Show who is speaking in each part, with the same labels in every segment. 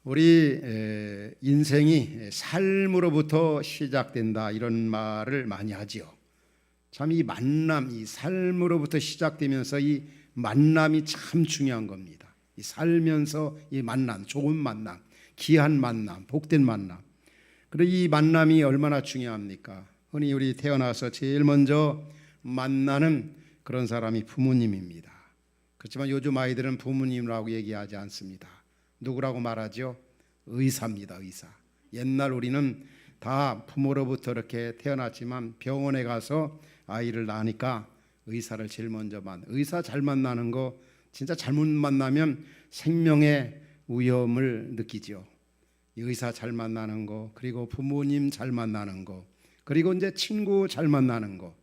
Speaker 1: 우리 인생이 삶으로부터 시작된다 이런 말을 많이 하지요. 참 이 만남, 이 삶으로부터 시작되면서 이 만남이 참 중요한 겁니다. 이 살면서 이 만남, 좋은 만남, 귀한 만남, 복된 만남. 그리고 이 만남이 얼마나 중요합니까? 흔히 우리 태어나서 제일 먼저 만나는 그런 사람이 부모님입니다. 그렇지만 요즘 아이들은 부모님이라고 얘기하지 않습니다. 누구라고 말하죠? 의사입니다. 의사. 옛날 우리는 다 부모로부터 이렇게 태어났지만 병원에 가서 아이를 낳으니까 의사를 제일 먼저 의사 잘 만나는 거, 진짜 잘못 만나면 생명의 위험을 느끼죠. 의사 잘 만나는 거, 그리고 부모님 잘 만나는 거, 그리고 이제 친구 잘 만나는 거,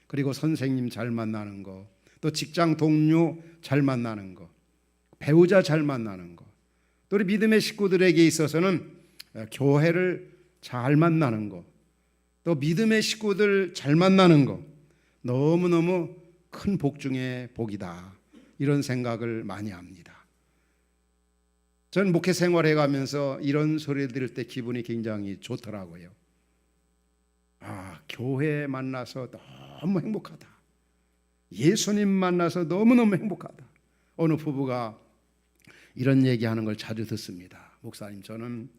Speaker 1: 그리고 선생님 잘 만나는 거, 또 직장 동료 잘 만나는 거, 배우자 잘 만나는 거, 또 우리 믿음의 식구들에게 있어서는 교회를 잘 만나는 거, 또 믿음의 식구들 잘 만나는 거, 너무너무 큰 복 중에 복이다, 이런 생각을 많이 합니다. 전 목회 생활해 가면서 이런 소리 들을 때 기분이 굉장히 좋더라고요. 교회 만나서 너무 행복하다, 예수님 만나서 너무너무 행복하다. 어느 부부가 이런 얘기하는 걸 자주 듣습니다. 목사님, 저는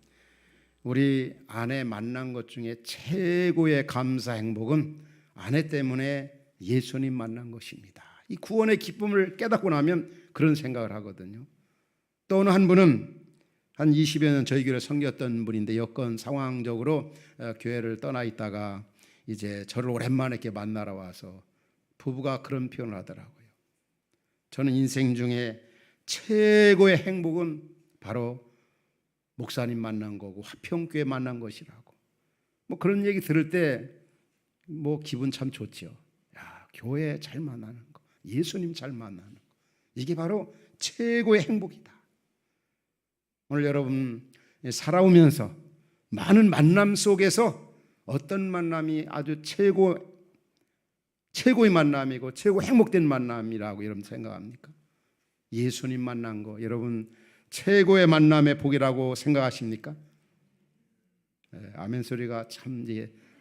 Speaker 1: 우리 아내 만난 것 중에 최고의 감사 행복은 아내 때문에 예수님 만난 것입니다. 이 구원의 기쁨을 깨닫고 나면 그런 생각을 하거든요. 또 어느 한 분은 한 20여 년 저희 교회에 섬겼던 분인데 여건 상황적으로 교회를 떠나 있다가 이제 저를 오랜만에 이렇게 만나러 와서 부부가 그런 표현을 하더라고요. 저는 인생 중에 최고의 행복은 바로 목사님 만난 거고 화평교회 만난 것이라고. 뭐 그런 얘기 들을 때 뭐 기분 참 좋죠. 교회 잘 만나는 거, 예수님 잘 만나는 거, 이게 바로 최고의 행복이다. 오늘 여러분 살아오면서 많은 만남 속에서 어떤 만남이 아주 최고의 만남이고 최고 행복된 만남이라고 여러분 생각합니까? 예수님 만난 거 여러분 최고의 만남의 복이라고 생각하십니까? 아멘 소리가 참,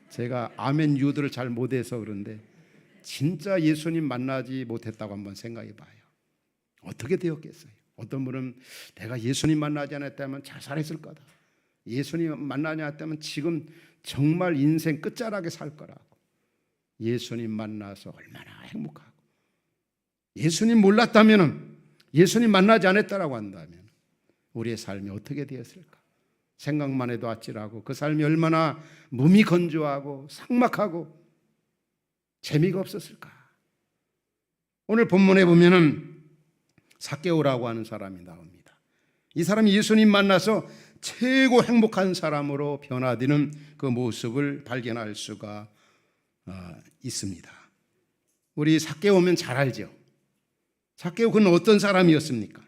Speaker 1: 제가 아멘 유도를 잘 못해서 그런데 진짜 예수님 만나지 못했다고 한번 생각해 봐요. 어떻게 되었겠어요? 어떤 분은 내가 예수님 만나지 않았다면 자살했을 거다, 예수님 만나지 않았다면 지금 정말 인생 끝자락에 살 거라고. 예수님 만나서 얼마나 행복하고, 예수님 몰랐다면, 예수님 만나지 않았다라고 한다면 우리의 삶이 어떻게 되었을까? 생각만 해도 아찔하고 그 삶이 얼마나 몸이 건조하고 삭막하고 재미가 없었을까? 오늘 본문에 보면은 삭개오라고 하는 사람이 나옵니다. 이 사람이 예수님 만나서 최고 행복한 사람으로 변화되는 그 모습을 발견할 수가 있습니다. 우리 삭개오면 잘 알죠. 삭개오 그는 어떤 사람이었습니까?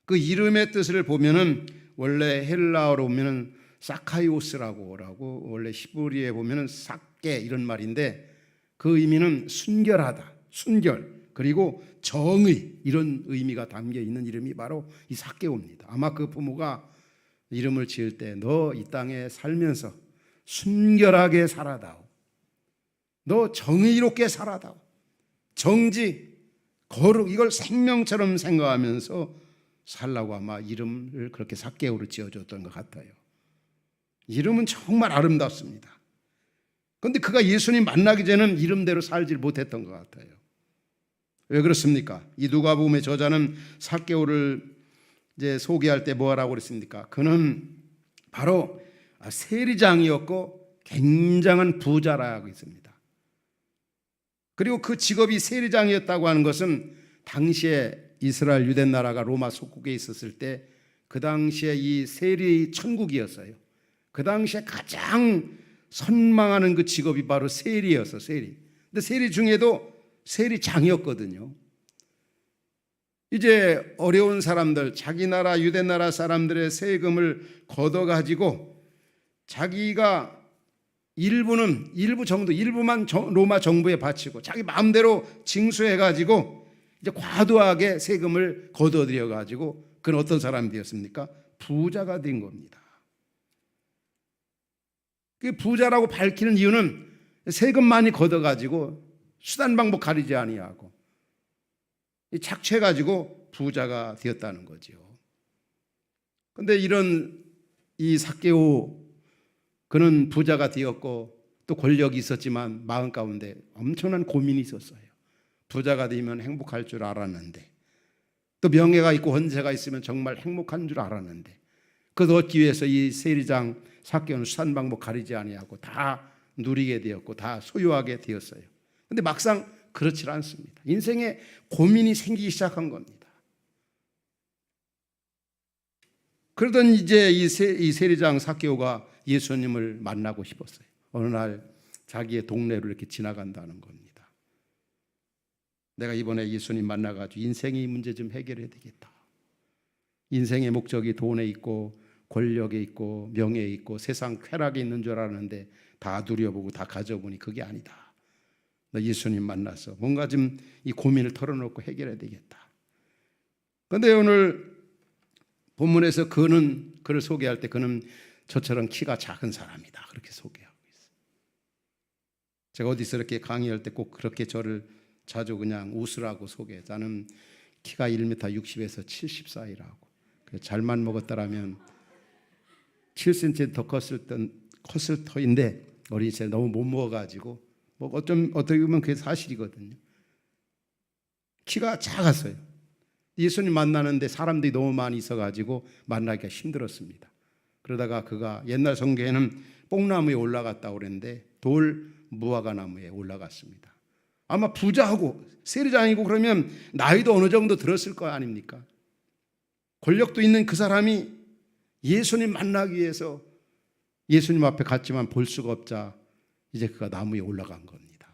Speaker 1: 그 이름의 뜻을 보면은 원래 헬라어로 보면은 사카이오스라고 원래 히브리에 보면은 삭개 이런 말인데 그 의미는 순결하다, 순결, 그리고 정의, 이런 의미가 담겨 있는 이름이 바로 이 삭개오입니다. 아마 그 부모가 이름을 지을 때 너 이 땅에 살면서 순결하게 살아다오, 너 정의롭게 살아다오, 정직, 거룩, 이걸 생명처럼 생각하면서 살라고 아마 이름을 그렇게 삭개오로 지어줬던 것 같아요. 이름은 정말 아름답습니다. 그런데 그가 예수님 만나기 전에는 이름대로 살지 못했던 것 같아요. 왜 그렇습니까? 이 누가복음의 저자는 삭개오를 이제 소개할 때 뭐라고 그랬습니까? 그는 바로 세리장이었고 굉장한 부자라고 했습니다. 그리고 그 직업이 세리장이었다고 하는 것은 당시에 이스라엘 유대 나라가 로마 속국에 있었을 때 그 당시에 이 세리 천국이었어요. 그 당시에 가장 선망하는 그 직업이 바로 세리였어, 세리. 근데 세리 중에도 세리장이었거든요. 이제 어려운 사람들, 자기 나라 유대 나라 사람들의 세금을 걷어가지고 자기가 일부만 로마 정부에 바치고 자기 마음대로 징수해가지고 이제 과도하게 세금을 걷어들여가지고 그는 어떤 사람이 되었습니까? 부자가 된 겁니다. 그 부자라고 밝히는 이유는 세금 많이 걷어가지고 수단 방법 가리지 아니하고 착취해가지고 부자가 되었다는 거죠. 그런데 이런 이 삭개오, 그는 부자가 되었고 또 권력이 있었지만 마음 가운데 엄청난 고민이 있었어요. 부자가 되면 행복할 줄 알았는데, 또 명예가 있고 헌재가 있으면 정말 행복한 줄 알았는데, 그것 얻기 위해서 이 세리장 삭개오는 수단 방법 가리지 아니하고 다 누리게 되었고 다 소유하게 되었어요. 그런데 막상 그렇지 않습니다. 인생에 고민이 생기기 시작한 겁니다. 그러던 이제 이 세리장 삭개오가 예수님을 만나고 싶었어요. 어느 날 자기의 동네로 이렇게 지나간다는 겁니다. 내가 이번에 예수님 만나가지고 인생의 문제 좀 해결해야 되겠다. 인생의 목적이 돈에 있고 권력에 있고 명예에 있고 세상 쾌락에 있는 줄 알았는데 다 누려보고 다 가져보니 그게 아니다. 나 예수님 만나서 뭔가 좀 이 고민을 털어놓고 해결해야 되겠다. 그런데 오늘 본문에서 그를 소개할 때 그는 저처럼 키가 작은 사람이다. 그렇게 소개하고 있어요. 제가 어디서 이렇게 강의할 때 꼭 그렇게 저를 자주 그냥 웃으라고 소개해요. 나는 키가 1m 60에서 70 사이라고. 잘만 먹었다라면 7cm 더 컸을 터인데 어린 시절에 너무 못 먹어가지고 뭐 어떻게 보면 그게 사실이거든요. 키가 작았어요. 예수님 만나는데 사람들이 너무 많이 있어가지고 만나기가 힘들었습니다. 그러다가 그가 옛날 성경에는 뽕나무에 올라갔다고 그랬는데 돌 무화과 나무에 올라갔습니다. 아마 부자하고 세리장이고 그러면 나이도 어느 정도 들었을 거 아닙니까? 권력도 있는 그 사람이 예수님 만나기 위해서 예수님 앞에 갔지만 볼 수가 없자 이제 그가 나무에 올라간 겁니다.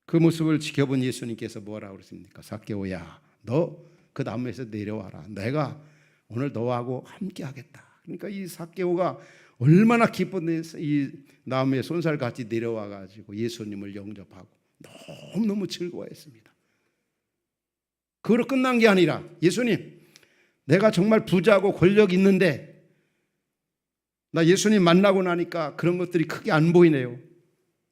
Speaker 1: 그 모습을 지켜본 예수님께서 뭐라고 그랬습니까? 삭개오야, 너 그 나무에서 내려와라. 내가 오늘 너하고 함께 하겠다. 그러니까 이 삭개오가 얼마나 기뻤는지 이 나무에 손살같이 내려와가지고 예수님을 영접하고 너무너무 즐거워했습니다. 그걸로 끝난 게 아니라 예수님, 내가 정말 부자고 권력이 있는데 나 예수님 만나고 나니까 그런 것들이 크게 안 보이네요.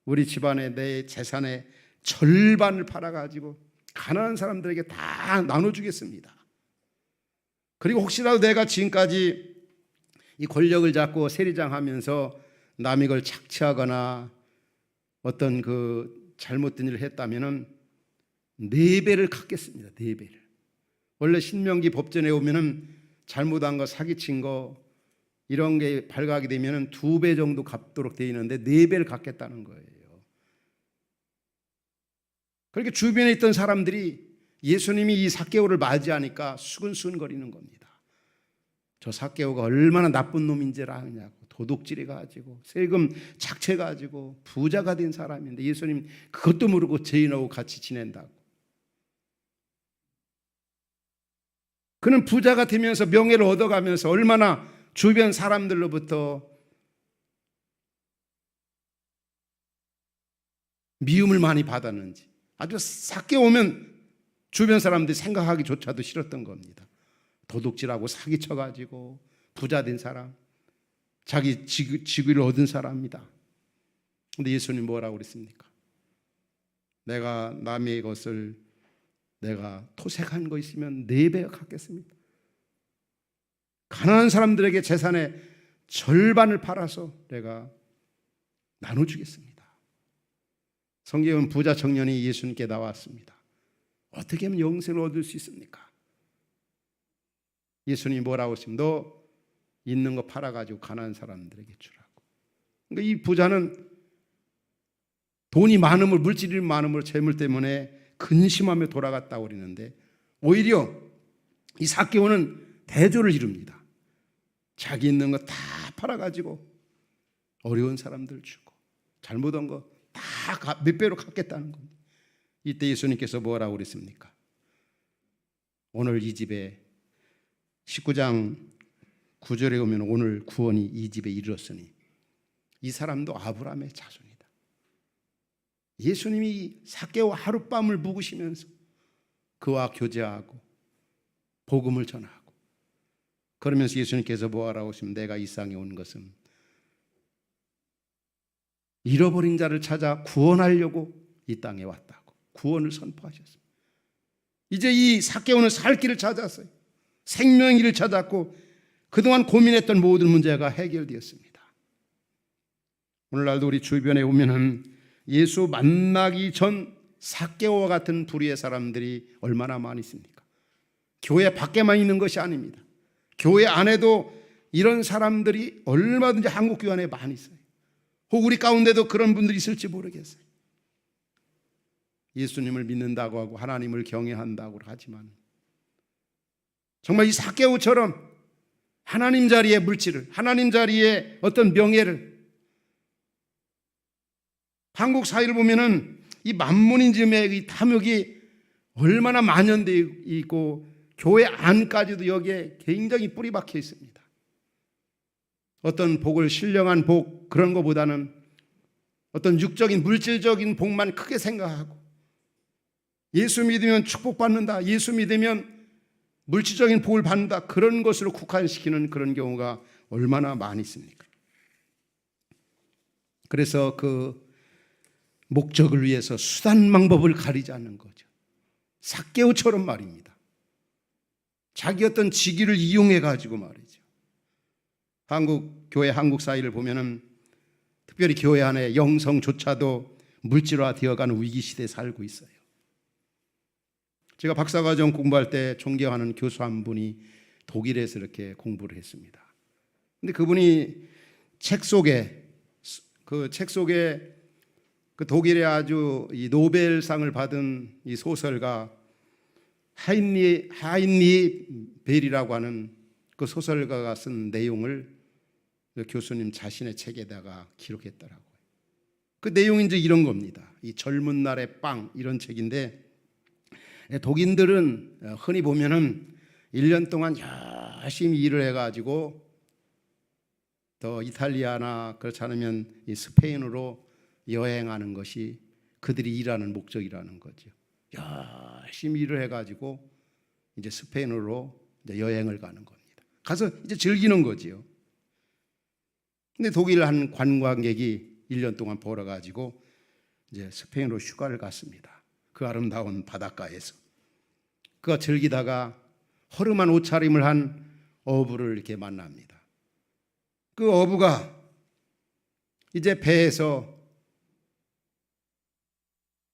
Speaker 1: 우리 집안에 내 재산의 절반을 팔아가지고 가난한 사람들에게 다 나눠주겠습니다. 그리고 혹시라도 내가 지금까지 이 권력을 잡고 세리장하면서 남의 걸 착취하거나 어떤 그 잘못된 일을 했다면은 4배를 갚겠습니다. 4배를. 원래 신명기 법전에 오면은 잘못한 거, 사기친 거 이런 게 발각이 되면은 2배 정도 갚도록 되어 있는데 4배를 갚겠다는 거예요. 그렇게 주변에 있던 사람들이 예수님이 이 삭개오를 맞이하니까 수근수근거리는 겁니다. 저 삭개오가 얼마나 나쁜 놈인지를 아느냐고. 도둑질해 가지고 세금 착취해 가지고 부자가 된 사람인데 예수님 그것도 모르고 죄인하고 같이 지낸다고. 그는 부자가 되면서 명예를 얻어가면서 얼마나 주변 사람들로부터 미움을 많이 받았는지. 아주 삭개오면 주변 사람들이 생각하기조차도 싫었던 겁니다. 도둑질하고 사기쳐가지고 부자 된 사람, 자기 직위를 얻은 사람입니다. 그런데 예수님 뭐라고 그랬습니까? 내가 남의 것을 내가 토색한 거 있으면 4배 갚겠습니다. 가난한 사람들에게 재산의 절반을 팔아서 내가 나눠주겠습니다. 성경은 부자 청년이 예수님께 나왔습니다. 어떻게 하면 영생을 얻을 수 있습니까? 예수님이 뭐라고 했습니까? 너 있는 거 팔아가지고 가난한 사람들에게 주라고. 그러니까 이 부자는 돈이 많음을, 물질이 많음을 재물 때문에 근심하며 돌아갔다고 그러는데 오히려 이 삭개오는 대조를 이룹니다. 자기 있는 거 다 팔아가지고 어려운 사람들 주고 잘못한 거 다 몇 배로 갚겠다는 겁니다. 이때 예수님께서 뭐라고 그랬습니까? 오늘 이 집에 19장 9절에 오면 오늘 구원이 이 집에 이르렀으니 이 사람도 아브라함의 자손이다. 예수님이 삭개오 하룻밤을 묵으시면서 그와 교제하고 복음을 전하고 그러면서 예수님께서 뭐하라고 하시면 내가 이 땅에 온 것은 잃어버린 자를 찾아 구원하려고 이 땅에 왔다고 구원을 선포하셨습니다. 이제 이 삭개오는 살 길을 찾았어요. 생명의 길을 찾았고 그동안 고민했던 모든 문제가 해결되었습니다. 오늘날도 우리 주변에 오면은 예수 만나기 전 삭개오와 같은 부류의 사람들이 얼마나 많이 있습니까? 교회 밖에만 있는 것이 아닙니다. 교회 안에도 이런 사람들이 얼마든지 한국 교회 안에 많이 있어요. 혹 우리 가운데도 그런 분들이 있을지 모르겠어요. 예수님을 믿는다고 하고 하나님을 경외한다고 하지만 정말 이 삭개오처럼 하나님 자리의 물질을, 하나님 자리의 어떤 명예를, 한국 사회를 보면은 이 만문인즘의 이 탐욕이 얼마나 만연되어 있고 교회 안까지도 여기에 굉장히 뿌리 박혀 있습니다. 어떤 복을 신령한 복 그런 것보다는 어떤 육적인 물질적인 복만 크게 생각하고 예수 믿으면 축복받는다, 예수 믿으면 물질적인 복을 받는다, 그런 것으로 국한시키는 그런 경우가 얼마나 많이 있습니까? 그래서 그 목적을 위해서 수단 방법을 가리지 않는 거죠. 삭개오처럼 말입니다. 자기 어떤 직위를 이용해 가지고 말이죠. 한국 교회 한국 사회를 보면은 특별히 교회 안에 영성조차도 물질화 되어가는 위기 시대에 살고 있어요. 제가 박사과정 공부할 때 존경하는 교수 한 분이 독일에서 이렇게 공부를 했습니다. 근데 그분이 책 속에 그 독일의 아주 이 노벨상을 받은 이 소설가 하인리 벨이라고 하는 그 소설가가 쓴 내용을 교수님 자신의 책에다가 기록했더라고요. 그 내용이 이제 이런 겁니다. 이 젊은 날의 빵 이런 책인데, 독인들은 흔히 보면은 1년 동안 열심히 일을 해가지고 더 이탈리아나 그렇지 않으면 이 스페인으로 여행하는 것이 그들이 일하는 목적이라는 거죠. 열심히 일을 해가지고 이제 스페인으로 이제 여행을 가는 겁니다. 가서 이제 즐기는 거지요. 근데 독일 한 관광객이 1년 동안 벌어가지고 이제 스페인으로 휴가를 갔습니다. 그 아름다운 바닷가에서 그가 즐기다가 허름한 옷차림을 한 어부를 이렇게 만납니다. 그 어부가 이제 배에서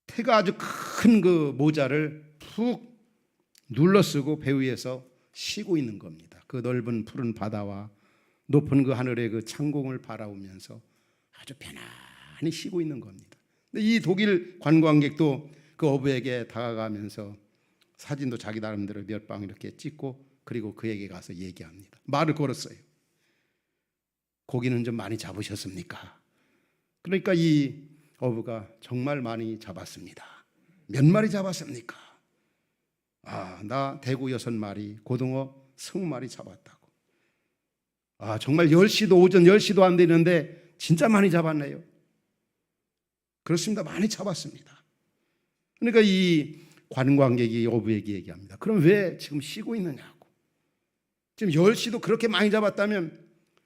Speaker 1: 태가 아주 큰 그 모자를 푹 눌러 쓰고 배 위에서 쉬고 있는 겁니다. 그 넓은 푸른 바다와 높은 그 하늘의 그 창공을 바라보면서 아주 편안히 쉬고 있는 겁니다. 근데 이 독일 관광객도 그 어부에게 다가가면서 사진도 자기 나름대로 몇 방 이렇게 찍고 그리고 그에게 가서 얘기합니다. 말을 걸었어요. 고기는 좀 많이 잡으셨습니까? 그러니까 이 어부가 정말 많이 잡았습니다. 몇 마리 잡았습니까? 나 대구 6마리, 고등어 20마리 잡았다고. 정말 10시도 오전 10시도 안 되는데 진짜 많이 잡았네요. 그렇습니다. 많이 잡았습니다. 그러니까 이 관광객이 어부에게 얘기합니다. 그럼 왜 지금 쉬고 있느냐고. 지금 10시도 그렇게 많이 잡았다면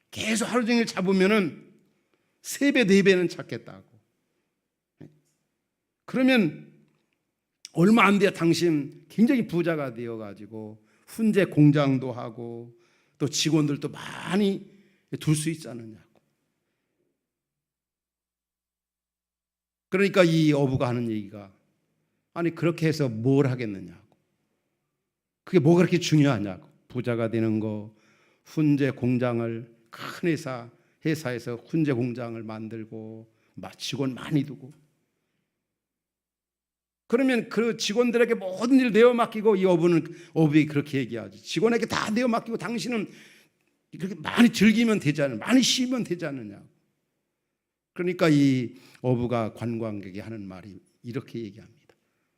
Speaker 1: 계속 하루 종일 잡으면은 3배, 4배는 잡겠다고. 그러면 얼마 안 돼야 당신 굉장히 부자가 되어가지고 훈제 공장도 하고 또 직원들도 많이 둘 수 있지 않느냐고. 그러니까 이 어부가 하는 얘기가 아니 그렇게 해서 뭘 하겠느냐고. 그게 뭐가 그렇게 중요하냐고. 부자가 되는 거, 훈제 공장을 큰 회사에서 훈제 공장을 만들고 직원 많이 두고 그러면 그 직원들에게 모든 일 내어 맡기고 이 어부이 그렇게 얘기하지. 직원에게 다 내어 맡기고 당신은 그렇게 많이 즐기면 되지 않느냐, 많이 쉬면 되지 않느냐. 그러니까 이 어부가 관광객이 하는 말이 이렇게 얘기합니다.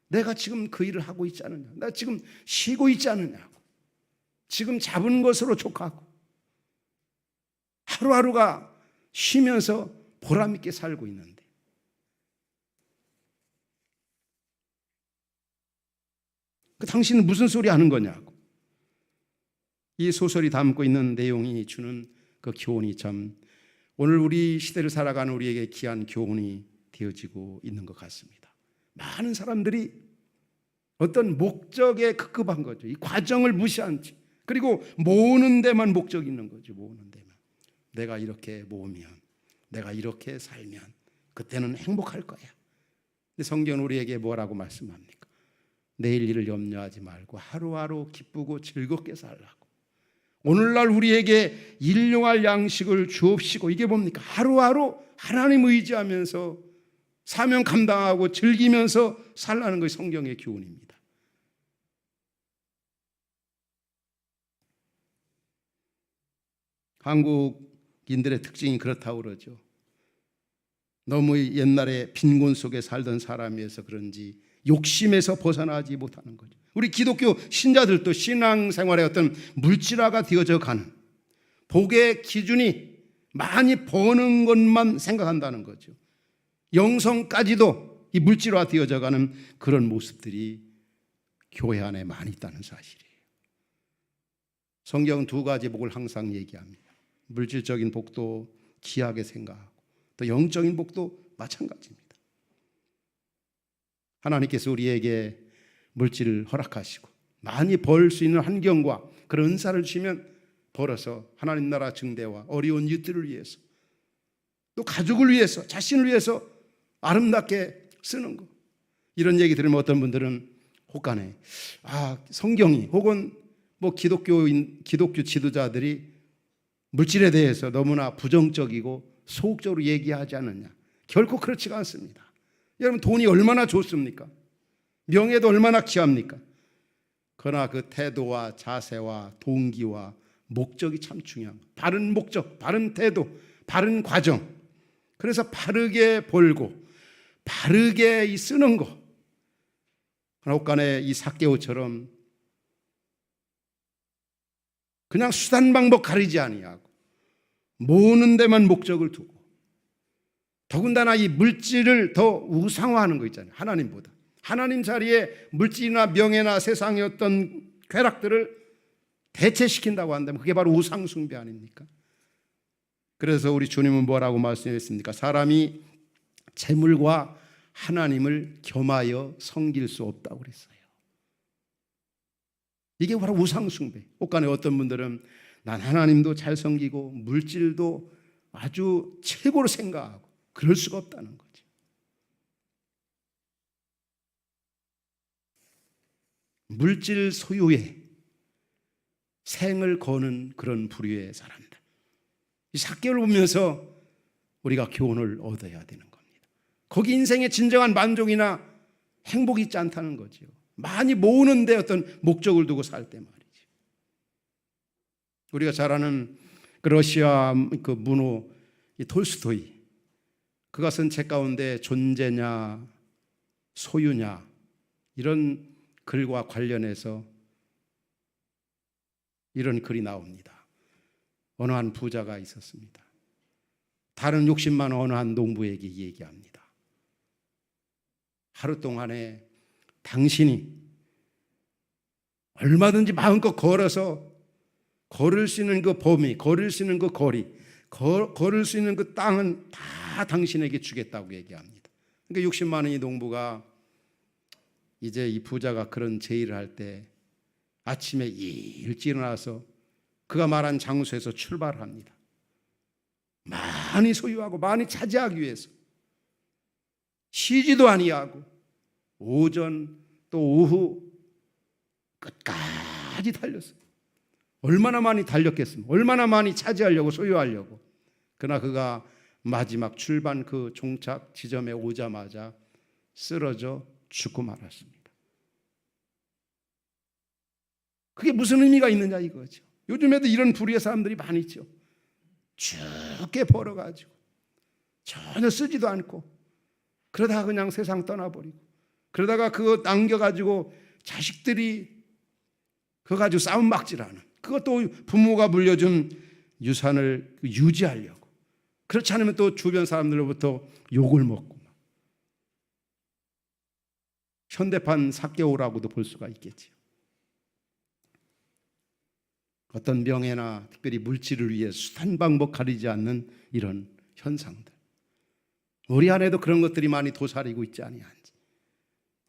Speaker 1: 내가 지금 그 일을 하고 있지 않느냐. 나 지금 쉬고 있지 않느냐고. 지금 잡은 것으로 족하고 하루하루가 쉬면서 보람 있게 살고 있는데 당신은 무슨 소리 하는 거냐고. 이 소설이 담고 있는 내용이 주는 그 교훈이 참 오늘 우리 시대를 살아가는 우리에게 귀한 교훈이 되어지고 있는 것 같습니다. 많은 사람들이 어떤 목적에 급급한 거죠. 이 과정을 무시한 채 그리고 모으는 데만 목적이 있는 거죠. 모으는 데만. 내가 이렇게 모으면 내가 이렇게 살면 그때는 행복할 거야. 근데 성경은 우리에게 뭐라고 말씀합니까? 내일 일을 염려하지 말고 하루하루 기쁘고 즐겁게 살라고. 오늘날 우리에게 일용할 양식을 주옵시고 이게 뭡니까? 하루하루 하나님 의지하면서 사명 감당하고 즐기면서 살라는 것이 성경의 교훈입니다. 한국인들의 특징이 그렇다고 그러죠. 너무 옛날에 빈곤 속에 살던 사람이어서 그런지 욕심에서 벗어나지 못하는 거죠. 우리 기독교 신자들도 신앙생활의 어떤 물질화가 되어져 가는, 복의 기준이 많이 버는 것만 생각한다는 거죠. 영성까지도 이 물질화 되어져 가는 그런 모습들이 교회 안에 많이 있다는 사실이에요. 성경은 두 가지 복을 항상 얘기합니다. 물질적인 복도 귀하게 생각하고 또 영적인 복도 마찬가지입니다. 하나님께서 우리에게 물질을 허락하시고 많이 벌 수 있는 환경과 그런 은사를 주시면 벌어서 하나님 나라 증대와 어려운 이웃들을 위해서, 또 가족을 위해서, 자신을 위해서 아름답게 쓰는 것. 이런 얘기 들으면 어떤 분들은 혹간에 성경이 혹은 기독교 지도자들이 물질에 대해서 너무나 부정적이고 소극적으로 얘기하지 않느냐. 결코 그렇지가 않습니다. 여러분, 돈이 얼마나 좋습니까? 명예도 얼마나 귀합니까? 그러나 그 태도와 자세와 동기와 목적이 참 중요한 거예요. 바른 목적, 바른 태도, 바른 과정. 그래서 바르게 벌고 바르게 쓰는 거. 혹간에 이 삭개오처럼 그냥 수단 방법 가리지 아니하고 모으는 데만 목적을 두고, 더군다나 이 물질을 더 우상화하는 거 있잖아요. 하나님보다. 하나님 자리에 물질이나 명예나 세상의 어떤 쾌락들을 대체시킨다고 한다면 그게 바로 우상 숭배 아닙니까? 그래서 우리 주님은 뭐라고 말씀했습니까? 사람이 재물과 하나님을 겸하여 섬길 수 없다고 그랬어요. 이게 바로 우상 숭배. 혹간에 어떤 분들은 난 하나님도 잘 섬기고 물질도 아주 최고로 생각하고 그럴 수가 없다는 거죠. 물질 소유에 생을 거는 그런 부류의 사람들. 이 삭개오를 보면서 우리가 교훈을 얻어야 되는 겁니다. 거기 인생의 진정한 만족이나 행복이 있지 않다는 거죠. 많이 모으는데 어떤 목적을 두고 살 때 말이죠. 우리가 잘 아는 그 러시아 그 문호 이 톨스토이, 그가 쓴 책 가운데 존재냐 소유냐 이런 글과 관련해서 이런 글이 나옵니다. 어느 한 부자가 있었습니다. 다른 욕심 많은 어느 한 농부에게 얘기합니다. 하루 동안에 당신이 얼마든지 마음껏 걸어서 걸을 수 있는 그 범위, 걸을 수 있는 그 거리, 걸을 수 있는 그 땅은 다 당신에게 주겠다고 얘기합니다. 그러니까 60만 원의 농부가 이제 이 부자가 그런 제의를 할 때 아침에 일찍 일어나서 그가 말한 장소에서 출발을 합니다. 많이 소유하고 많이 차지하기 위해서 쉬지도 아니하고 오전 또 오후 끝까지 달렸어요. 얼마나 많이 달렸겠습니까? 얼마나 많이 차지하려고 소유하려고. 그러나 그가 마지막 출발 그 종착 지점에 오자마자 쓰러져 죽고 말았습니다. 그게 무슨 의미가 있느냐 이거죠. 요즘에도 이런 부류의 사람들이 많이 있죠. 죽게 벌어가지고 전혀 쓰지도 않고 그러다가 그냥 세상 떠나버리고, 그러다가 그거 남겨가지고 자식들이 그거 가지고 싸움막질하는, 그것도 부모가 물려준 유산을 유지하려고, 그렇지 않으면 또 주변 사람들로부터 욕을 먹고, 현대판 삭개오라고도 볼 수가 있겠지요. 어떤 명예나 특별히 물질을 위해 수단 방법 가리지 않는 이런 현상들, 우리 안에도 그런 것들이 많이 도사리고 있지 아니한지.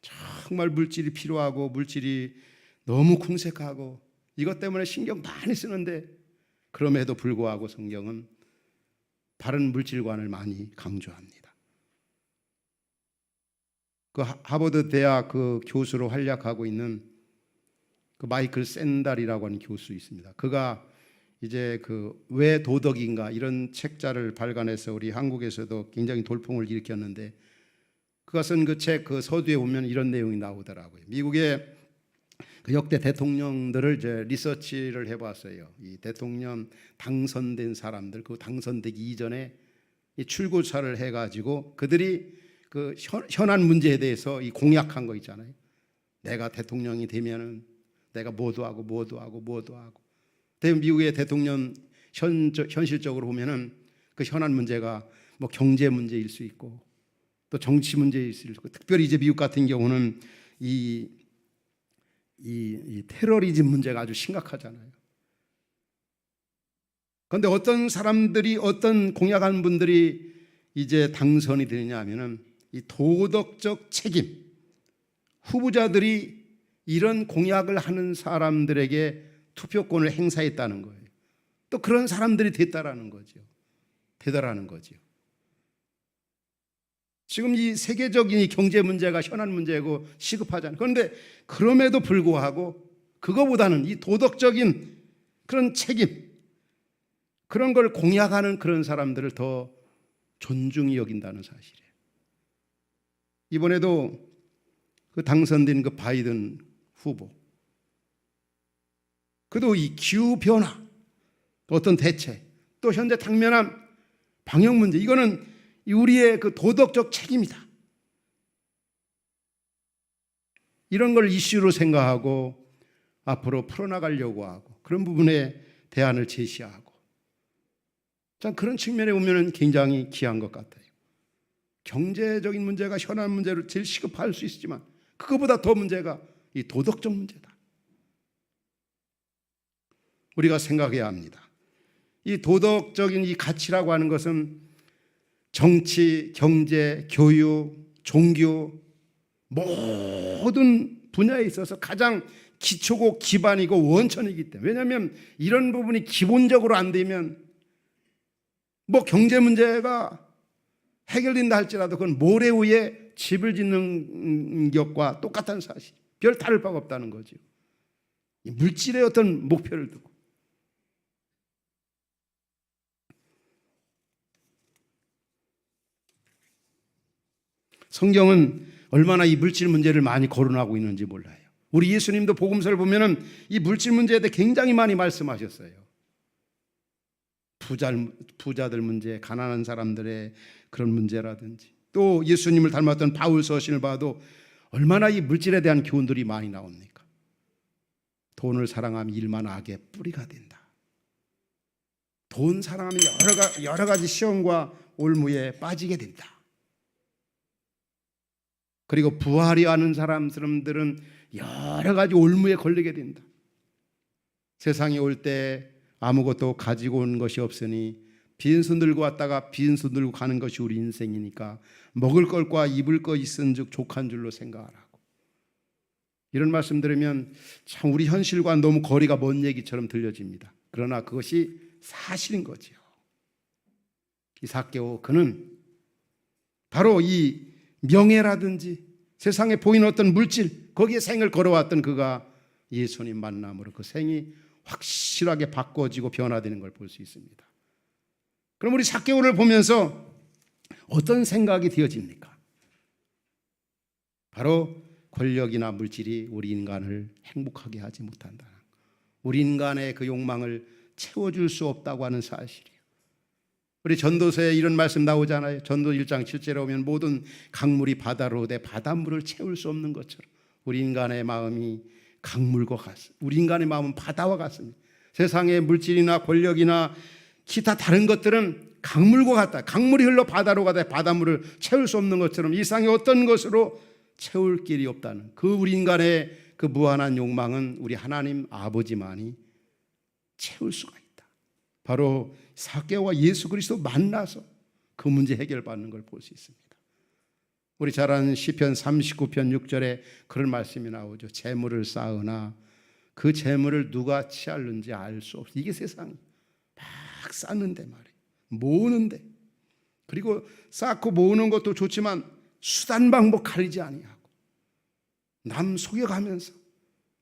Speaker 1: 정말 물질이 필요하고 물질이 너무 궁색하고 이것 때문에 신경 많이 쓰는데, 그럼에도 불구하고 성경은 바른 물질관을 많이 강조합니다. 그 하버드 대학 그 교수로 활약하고 있는 그 마이클 샌달이라고 하는 교수 있습니다. 그가 이제 그 왜 도덕인가 이런 책자를 발간해서 우리 한국에서도 굉장히 돌풍을 일으켰는데, 그가 쓴 그 책 그 서두에 보면 이런 내용이 나오더라고요. 미국의 그 역대 대통령들을 이제 리서치를 해봤어요. 이 대통령 당선된 사람들, 그 당선되기 이전에 이 출구조사를 해가지고 그들이 그 현안 문제에 대해서 이 공약한 거 있잖아요. 내가 대통령이 되면은 내가 뭐도 하고 뭐도 하고 뭐도 하고. 미국의 대통령 현실적으로 보면은 그 현안 문제가 뭐 경제 문제일 수 있고 또 정치 문제일 수 있고, 특별히 이제 미국 같은 경우는 이 테러리즘 문제가 아주 심각하잖아요. 그런데 어떤 사람들이, 어떤 공약한 분들이 이제 당선이 되느냐 하면은 이 도덕적 책임, 후보자들이 이런 공약을 하는 사람들에게 투표권을 행사했다는 거예요. 또 그런 사람들이 됐다라는 거죠. 되더라는 거죠. 지금 이 세계적인 이 경제 문제가 현안 문제고 시급하잖아요. 그런데 그럼에도 불구하고 그거보다는 이 도덕적인 그런 책임, 그런 걸 공약하는 그런 사람들을 더 존중히 여긴다는 사실이에요. 이번에도 그 당선된 그 바이든 후보, 그도 이 기후 변화, 어떤 대책, 또 현재 당면한 방역 문제, 이거는 우리의 그 도덕적 책임이다. 이런 걸 이슈로 생각하고 앞으로 풀어나가려고 하고 그런 부분에 대안을 제시하고, 참 그런 측면에 보면 굉장히 귀한 것 같아요. 경제적인 문제가 현안 문제로 제일 시급할 수 있지만 그거보다 더 문제가 이 도덕적 문제다. 우리가 생각해야 합니다. 이 도덕적인 이 가치라고 하는 것은 정치, 경제, 교육, 종교 모든 분야에 있어서 가장 기초고 기반이고 원천이기 때문에, 왜냐하면 이런 부분이 기본적으로 안 되면 뭐 경제 문제가 해결된다 할지라도 그건 모래 위에 집을 짓는 것과 똑같은 사실, 별 다를 바가 없다는 거죠. 물질의 어떤 목표를 두고. 성경은 얼마나 이 물질 문제를 많이 거론하고 있는지 몰라요. 우리 예수님도 복음서를 보면은 이 물질 문제에 대해 굉장히 많이 말씀하셨어요. 부자들 문제, 가난한 사람들의 그런 문제라든지, 또 예수님을 닮았던 바울 서신을 봐도 얼마나 이 물질에 대한 교훈들이 많이 나옵니까? 돈을 사랑하면 일만 악의 뿌리가 된다. 돈 사랑하면 여러 가지 시험과 올무에 빠지게 된다. 그리고 부하려 하는 사람들은 여러 가지 올무에 걸리게 된다. 세상에 올 때 아무것도 가지고 온 것이 없으니 빈손 들고 왔다가 빈손 들고 가는 것이 우리 인생이니까 먹을 것과 입을 것 있은즉 족한 줄로 생각하라고. 이런 말씀 들으면 참 우리 현실과 너무 거리가 먼 얘기처럼 들려집니다. 그러나 그것이 사실인 거죠. 이 삭개오, 그는 바로 이 명예라든지 세상에 보이는 어떤 물질, 거기에 생을 걸어왔던 그가 예수님 만남으로 그 생이 확실하게 바꿔지고 변화되는 걸 볼 수 있습니다. 그럼 우리 삭개오를 보면서 어떤 생각이 되어집니까? 바로 권력이나 물질이 우리 인간을 행복하게 하지 못한다. 우리 인간의 그 욕망을 채워줄 수 없다고 하는 사실이에요. 우리 전도서에 이런 말씀 나오잖아요. 전도 1장 7절에 오면 모든 강물이 바다로 오되 바닷물을 채울 수 없는 것처럼 우리 인간의 마음이 강물과 같습니다. 우리 인간의 마음은 바다와 같습니다. 세상의 물질이나 권력이나 기타 다른 것들은 강물과 같다. 강물이 흘러 바다로 가되 바닷물을 채울 수 없는 것처럼 이 세상에 어떤 것으로 채울 길이 없다는 그 우리 인간의 그 무한한 욕망은 우리 하나님 아버지만이 채울 수가 있다. 바로 삭개오와 예수 그리스도 만나서 그 문제 해결받는 걸 볼 수 있습니다. 우리 잘 아는 시편 39편 6절에 그런 말씀이 나오죠. 재물을 쌓으나 그 재물을 누가 취하는지 알 수 없어. 이게 세상이 막 쌓는데 말이에요. 모으는데, 그리고 쌓고 모으는 것도 좋지만 수단 방법 가리지 아니하고 남 속여가면서,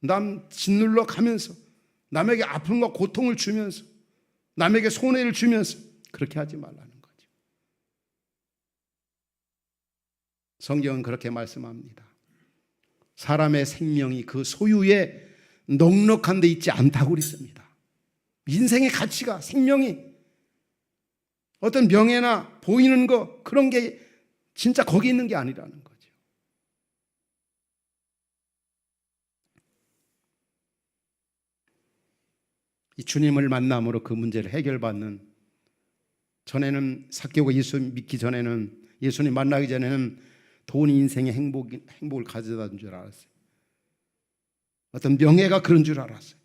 Speaker 1: 남 짓눌러 가면서, 남에게 아픔과 고통을 주면서, 남에게 손해를 주면서 그렇게 하지 말라는 거죠. 성경은 그렇게 말씀합니다. 사람의 생명이 그 소유에 넉넉한 데 있지 않다고 그랬습니다. 인생의 가치가, 생명이 어떤 명예나 보이는 거 그런 게 진짜 거기 있는 게 아니라는 거죠. 이 주님을 만남으로 그 문제를 해결받는, 전에는 삭개오가 예수 믿기 전에는, 예수님 만나기 전에는 돈이 인생의 행복을 가져다 준 줄 알았어요. 어떤 명예가 그런 줄 알았어요.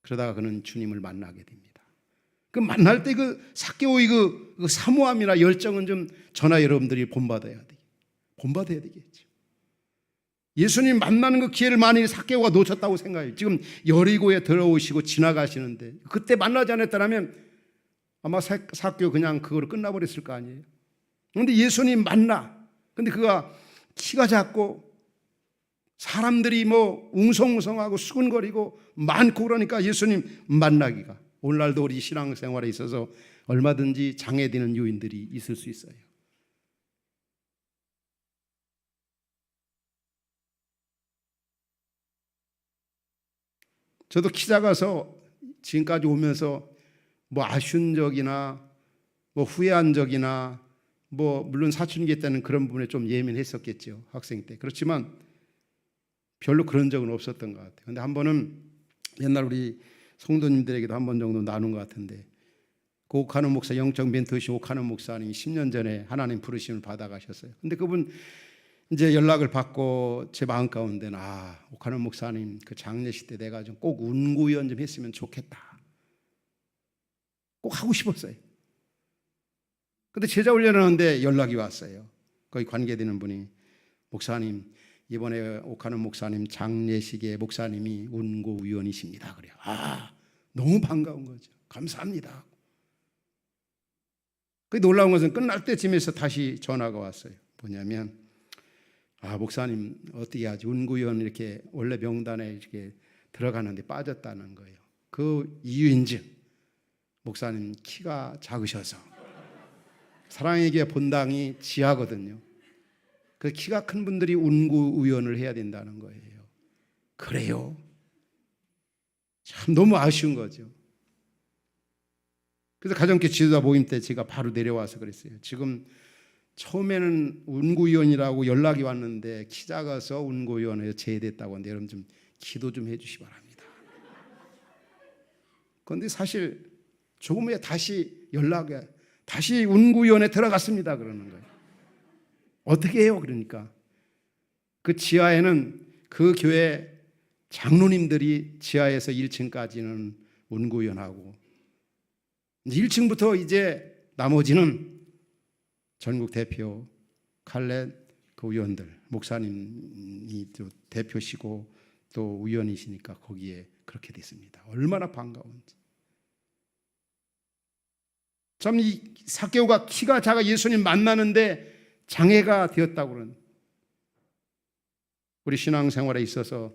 Speaker 1: 그러다가 그는 주님을 만나게 됩니다. 그 만날 때 그 삭개오의 그 사모함이나 열정은 좀 저나 여러분들이 본받아야 되겠죠. 예수님 만나는 그 기회를 만일 삭개오가 놓쳤다고 생각해요. 지금 여리고에 들어오시고 지나가시는데 그때 만나지 않았다면 아마 삭개오 그냥 그거로 끝나버렸을 거 아니에요. 그런데 예수님 만나. 근데 그가 키가 작고 사람들이 뭐 웅성웅성하고 수근거리고 많고 그러니까 예수님 만나기가, 오늘날도 우리 신앙생활에 있어서 얼마든지 장애되는 요인들이 있을 수 있어요. 저도 키 작아서 지금까지 오면서 뭐 아쉬운 적이나 뭐 후회한 적이나 뭐 물론 사춘기 때는 그런 부분에 좀 예민했었겠죠, 학생 때. 그렇지만 별로 그런 적은 없었던 것 같아요. 그런데 한 번은 옛날 우리 성도님들에게도 한 번 정도 나눈 것 같은데, 그 옥하는 목사, 영적 멘토이신 옥하는 목사님이 10년 전에 하나님 부르심을 받아가셨어요. 근데 그분 이제 연락을 받고 제 마음 가운데는 옥하는 목사님 그 장례식 때 내가 좀 꼭 운구위원 좀 했으면 좋겠다, 꼭 하고 싶었어요. 근데 제자 훈련을 하는데 연락이 왔어요. 거기 관계되는 분이, 목사님 이번에 옥하는 목사님 장례식에 목사님이 운구위원이십니다. 그래요. 너무 반가운 거죠. 감사합니다. 그 놀라운 것은 끝날 때쯤에서 다시 전화가 왔어요. 뭐냐면 목사님 어떻게 하지? 운구위원 이렇게 원래 명단에 이렇게 들어가는데 빠졌다는 거예요. 그 이유인즉 목사님 키가 작으셔서, 사랑에게 본당이 지하거든요. 그 키가 큰 분들이 운구위원을 해야 된다는 거예요. 그래요? 참 너무 아쉬운 거죠. 그래서 가정교 지도자 모임 때 제가 바로 내려와서 그랬어요. 지금 처음에는 운구위원이라고 연락이 왔는데 키 작아서 운구위원회에 제외됐다고 하는데 여러분 좀 기도 좀 해주시기 바랍니다. 그런데 사실 조금 후에 다시 연락에 다시 운구위원회 들어갔습니다 그러는 거예요. 어떻게 해요? 그러니까 그 지하에는 그 교회 장로님들이 지하에서 1층까지는 운구위원하고 1층부터 이제 나머지는 전국 대표 칼렛 그 위원들, 목사님이 또 대표시고 또 위원이시니까 거기에 그렇게 됐습니다. 얼마나 반가운지. 참 이 삭개오가 키가 작아 예수님 만나는데 장애가 되었다고 그러는, 우리 신앙생활에 있어서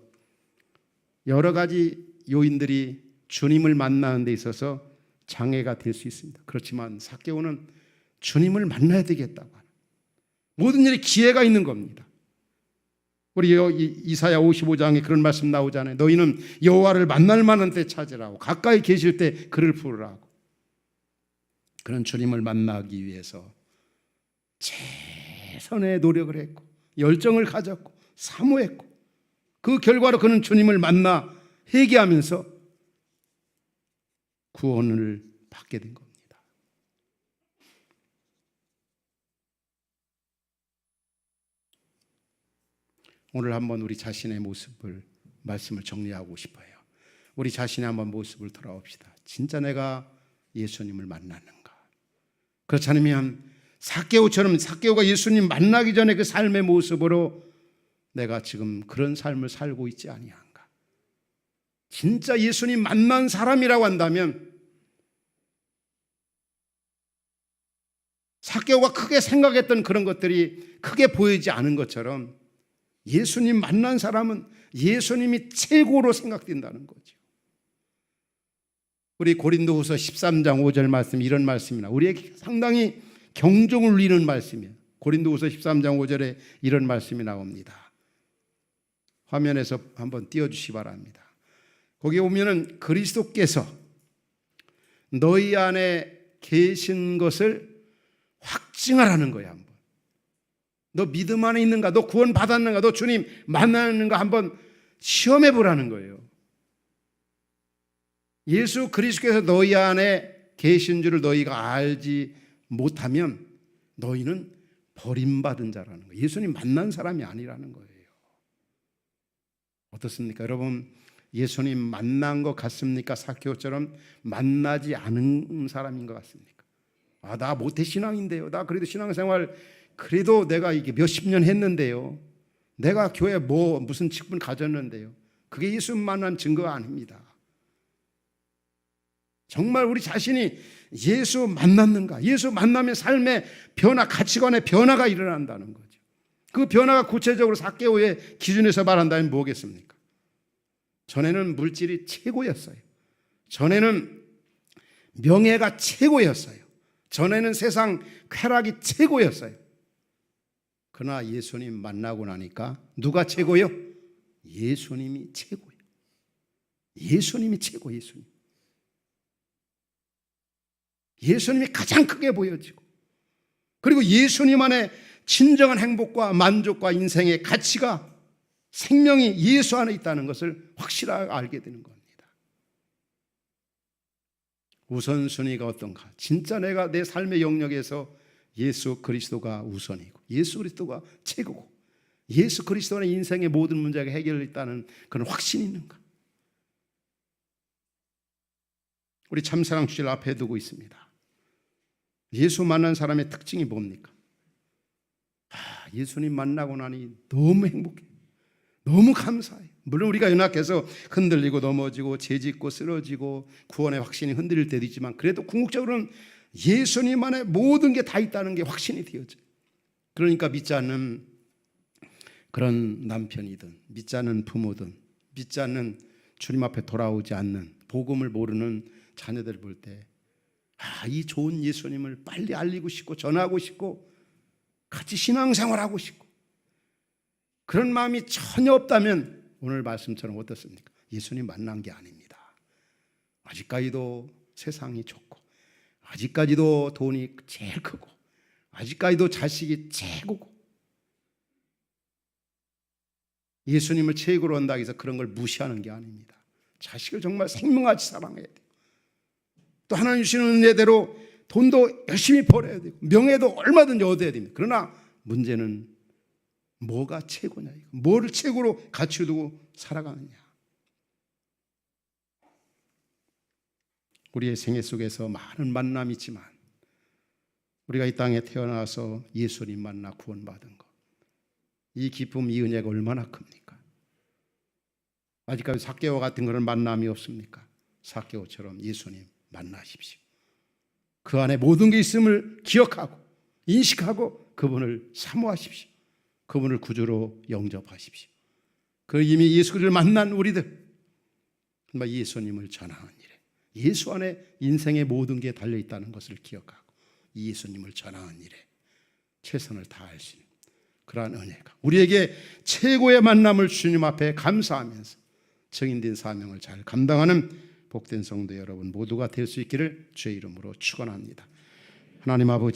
Speaker 1: 여러 가지 요인들이 주님을 만나는 데 있어서 장애가 될 수 있습니다. 그렇지만 삭개오는 주님을 만나야 되겠다고 하는, 모든 일에 기회가 있는 겁니다. 우리 이사야 55장에 그런 말씀 나오잖아요. 너희는 여호와를 만날 만한 때 찾으라고, 가까이 계실 때 그를 부르라고. 그런 주님을 만나기 위해서 최선의 노력을 했고 열정을 가졌고 사모했고, 그 결과로 그는 주님을 만나 회개하면서 구원을 받게 된 겁니다. 오늘 한번 우리 자신의 모습을, 말씀을 정리하고 싶어요. 우리 자신의 한번 모습을 돌아봅시다. 진짜 내가 예수님을 만났는가? 그렇지 않으면 삭개오처럼, 삭개오가 예수님 만나기 전에 그 삶의 모습으로 내가 지금 그런 삶을 살고 있지 아니한가? 진짜 예수님 만난 사람이라고 한다면 삭개오가 크게 생각했던 그런 것들이 크게 보이지 않은 것처럼 예수님 만난 사람은 예수님이 최고로 생각된다는 거죠. 우리 고린도후서 13장 5절 말씀, 이런 말씀이나 우리에게 상당히 경종을 울리는 말씀이에요. 고린도후서 13장 5절에 이런 말씀이 나옵니다. 화면에서 한번 띄워주시기 바랍니다. 거기에 보면은 그리스도께서 너희 안에 계신 것을 확증하라는 거예요. 한번 너 믿음 안에 있는가? 너 구원 받았는가? 너 주님 만나는가? 한번 시험해 보라는 거예요. 예수 그리스도께서 너희 안에 계신 줄을 너희가 알지 못하면 너희는 버림받은 자라는 거예요. 예수님 만난 사람이 아니라는 거예요. 어떻습니까? 여러분, 예수님 만난 것 같습니까? 삭개오처럼 만나지 않은 사람인 것 같습니까? 나 모태신앙인데요. 나 그래도 신앙생활 그래도 내가 이게 몇십 년 했는데요. 내가 교회 무슨 직분 가졌는데요. 그게 예수 만난 증거가 아닙니다. 정말 우리 자신이 예수 만났는가? 예수 만나면 삶의 변화, 가치관의 변화가 일어난다는 거죠. 그 변화가 구체적으로 삭개오의 기준에서 말한다면 뭐겠습니까? 전에는 물질이 최고였어요. 전에는 명예가 최고였어요. 전에는 세상 쾌락이 최고였어요. 그러나 예수님 만나고 나니까 누가 최고요? 예수님이 최고예요. 예수님이 최고, 예수님. 예수님이 가장 크게 보여지고, 그리고 예수님 안에 진정한 행복과 만족과 인생의 가치가, 생명이 예수 안에 있다는 것을 확실하게 알게 되는 겁니다. 우선순위가 어떤가? 진짜 내가 내 삶의 영역에서 예수 그리스도가 우선이고, 예수 그리스도가 최고고, 예수 그리스도 안에 인생의 모든 문제가 해결됐다는 그런 확신이 있는가? 우리 참사랑 주제를 앞에 두고 있습니다. 예수 만난 사람의 특징이 뭡니까? 예수님 만나고 나니 너무 행복해. 너무 감사해요. 물론 우리가 연약해서 흔들리고 넘어지고 죄짓고 쓰러지고 구원의 확신이 흔들릴 때도 있지만, 그래도 궁극적으로는 예수님 안에 모든 게 다 있다는 게 확신이 되어져요. 그러니까 믿지 않는 그런 남편이든, 믿지 않는 부모든, 믿지 않는 주님 앞에 돌아오지 않는, 복음을 모르는 자녀들 볼 때 이 좋은 예수님을 빨리 알리고 싶고 전하고 싶고 같이 신앙생활하고 싶고, 그런 마음이 전혀 없다면 오늘 말씀처럼 어떻습니까? 예수님 만난 게 아닙니다. 아직까지도 세상이 좋고, 아직까지도 돈이 제일 크고, 아직까지도 자식이 최고고, 예수님을 최고로 한다고 해서 그런 걸 무시하는 게 아닙니다. 자식을 정말 생명같이 사랑해야 돼요. 또 하나님 주시는 은혜대로 돈도 열심히 벌어야 되고, 명예도 얼마든지 얻어야 됩니다. 그러나 문제는 뭐가 최고냐, 뭐를 최고로 가치 두고 살아가느냐. 우리의 생애 속에서 많은 만남이 있지만, 우리가 이 땅에 태어나서 예수님 만나 구원받은 것, 이 기쁨, 이 은혜가 얼마나 큽니까? 아직까지 삭개오 같은 그런 만남이 없습니까? 삭개오처럼 예수님 만나십시오. 그 안에 모든 게 있음을 기억하고 인식하고 그분을 사모하십시오. 그분을 구주로 영접하십시오. 그 이미 예수 그리스도를 만난 우리들, 정말 예수님을 전하는 일에, 예수 안에 인생의 모든 게 달려있다는 것을 기억하고 예수님을 전하는 일에 최선을 다할 수 있는 그러한 은혜가, 우리에게 최고의 만남을 주님 앞에 감사하면서 증인된 사명을 잘 감당하는 복된 성도 여러분 모두가 될 수 있기를 주의 이름으로 축원합니다. 하나님 아버지,